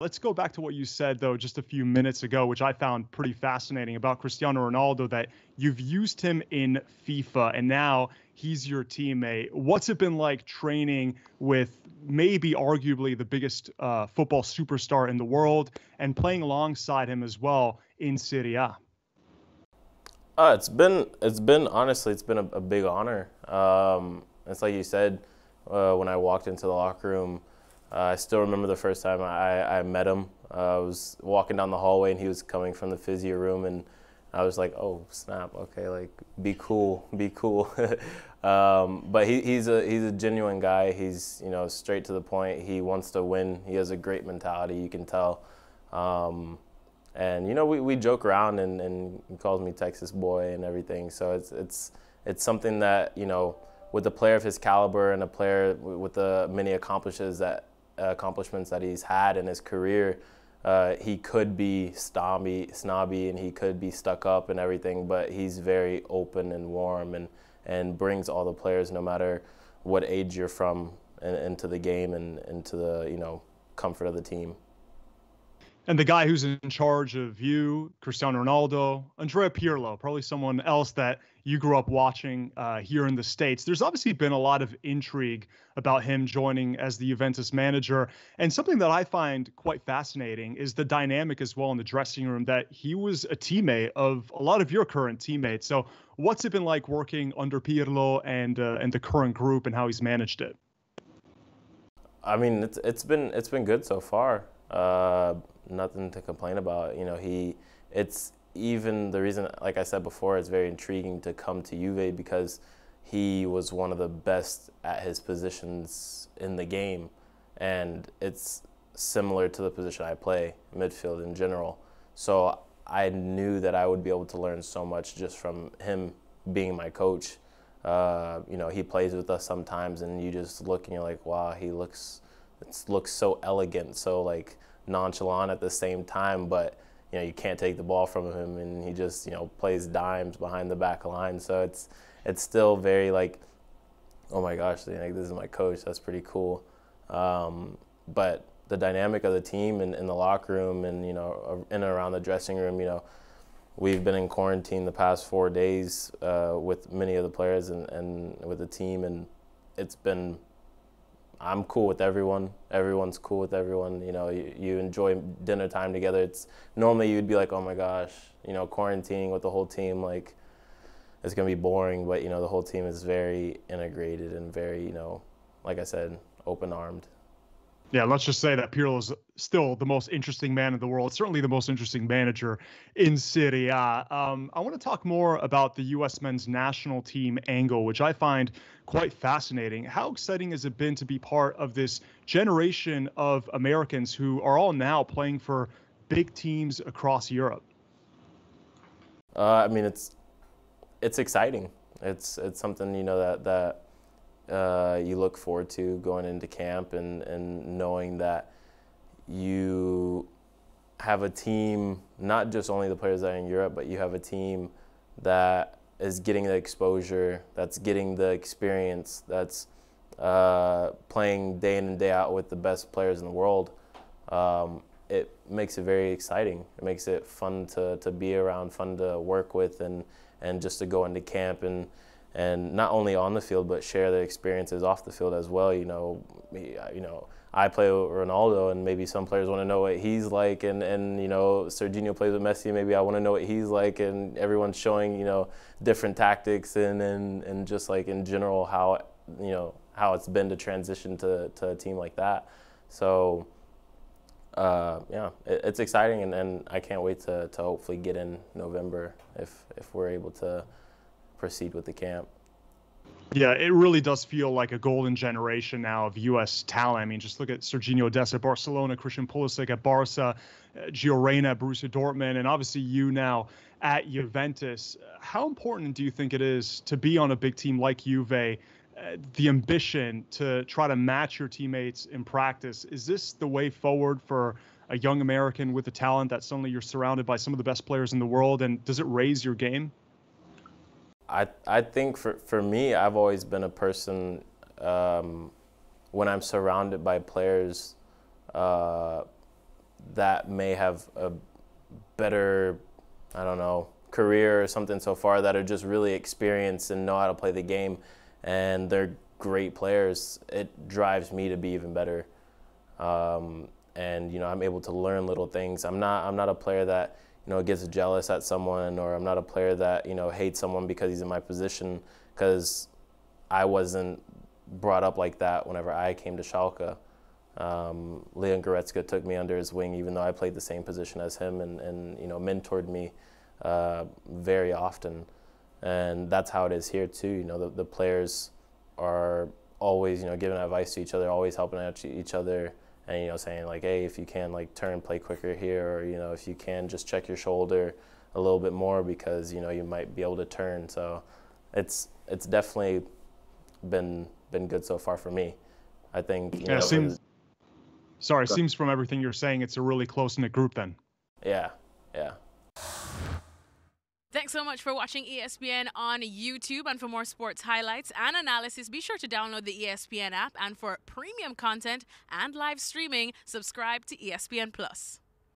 Let's go back to what you said, though, just a few minutes ago, which I found pretty fascinating about Cristiano Ronaldo, that you've used him in FIFA and now he's your teammate. What's it been like training with maybe arguably the biggest football superstar in the world and playing alongside him as well in Serie A? It's been honestly, it's been a big honor. It's like you said, when I walked into the locker room, I still remember the first time I met him. I was walking down the hallway and he was coming from the physio room, and I was like, oh snap, okay, like be cool, be cool. But he's a genuine guy. He's straight to the point. He wants to win. He has a great mentality. You can tell. And we joke around, and he calls me Texas boy and everything. So it's something that with a player of his caliber and a player with the many accomplishments that he's had in his career, he could be snobby, and he could be stuck up and everything. But he's very open and warm, and brings all the players, no matter what age you're from, into the game and into the comfort of the team. And the guy who's in charge of you, Cristiano Ronaldo, Andrea Pirlo, probably someone else that you grew up watching here in the States. There's obviously been a lot of intrigue about him joining as the Juventus manager. And something that I find quite fascinating is the dynamic as well in the dressing room, that he was a teammate of a lot of your current teammates. So what's it been like working under Pirlo and the current group, and how he's managed it? I mean, it's been good so far. Nothing to complain about. It's even the reason, like I said before, it's very intriguing to come to Juve, because he was one of the best at his positions in the game, and it's similar to the position I play, midfield in general. So I knew that I would be able to learn so much just from him being my coach. He plays with us sometimes, and you just look and you're like, wow, it looks so elegant, so like nonchalant at the same time, but you can't take the ball from him, and he just plays dimes behind the back line. So it's still very like, oh my gosh, like, this is my coach. That's pretty cool. But the dynamic of the team and in the locker room, and in and around the dressing room, we've been in quarantine the past 4 days with many of the players and with the team, and I'm cool with everyone. Everyone's cool with everyone. You enjoy dinner time together. It's normally you'd be like, oh my gosh, quarantining with the whole team, like it's gonna be boring. But the whole team is very integrated and very, like I said, open-armed. Yeah, let's just say that Pirlo is still the most interesting man in the world, certainly the most interesting manager in Serie A. I want to talk more about the U.S. men's national team angle, which I find quite fascinating. How exciting has it been to be part of this generation of Americans who are all now playing for big teams across Europe? I mean, it's exciting. It's something that you look forward to going into camp, and knowing that you have a team, not just only the players that are in Europe, but you have a team that is getting the exposure, that's getting the experience, that's playing day in and day out with the best players in the world. It makes it very exciting. It makes it fun to be around, fun to work with, and just to go into camp and not only on the field, but share the experiences off the field as well. I play with Ronaldo, and maybe some players want to know what he's like, and Serginho plays with Messi, maybe I want to know what he's like, and everyone's showing different tactics and just like in general how it's been to transition to a team like that. So it's exciting, and I can't wait to hopefully get in November if we're able to proceed with the camp. Yeah, it really does feel like a golden generation now of U.S. talent. I mean, just look at Serginho Dest at Barcelona, Christian Pulisic at Barca, Gio Reyna at Borussia Dortmund, and obviously you now at Juventus. How important do you think it is to be on a big team like Juve, the ambition to try to match your teammates in practice? Is this the way forward for a young American with the talent that suddenly you're surrounded by some of the best players in the world, and does it raise your game? I think for me, I've always been a person, when I'm surrounded by players, that may have a better, I don't know, career or something so far, that are just really experienced and know how to play the game, and they're great players. It drives me to be even better. And, you know, I'm able to learn little things. I'm not a player that, you know, gets jealous at someone, or I'm not a player that, you know, hates someone because he's in my position, because I wasn't brought up like that whenever I came to Schalke. Leon Goretzka took me under his wing, even though I played the same position as him, and you know, mentored me very often. And that's how it is here too. You know, the players are always, you know, giving advice to each other, always helping out each other, and, you know, saying like, hey, if you can, like, turn, play quicker here, or, you know, if you can, just check your shoulder a little bit more, because, you know, you might be able to turn. So it's definitely been good so far for me. I think, you know, it seems from everything you're saying, it's a really close-knit group then. Yeah. Thanks so much for watching ESPN on YouTube. And for more sports highlights and analysis, be sure to download the ESPN app. And for premium content and live streaming, subscribe to ESPN Plus.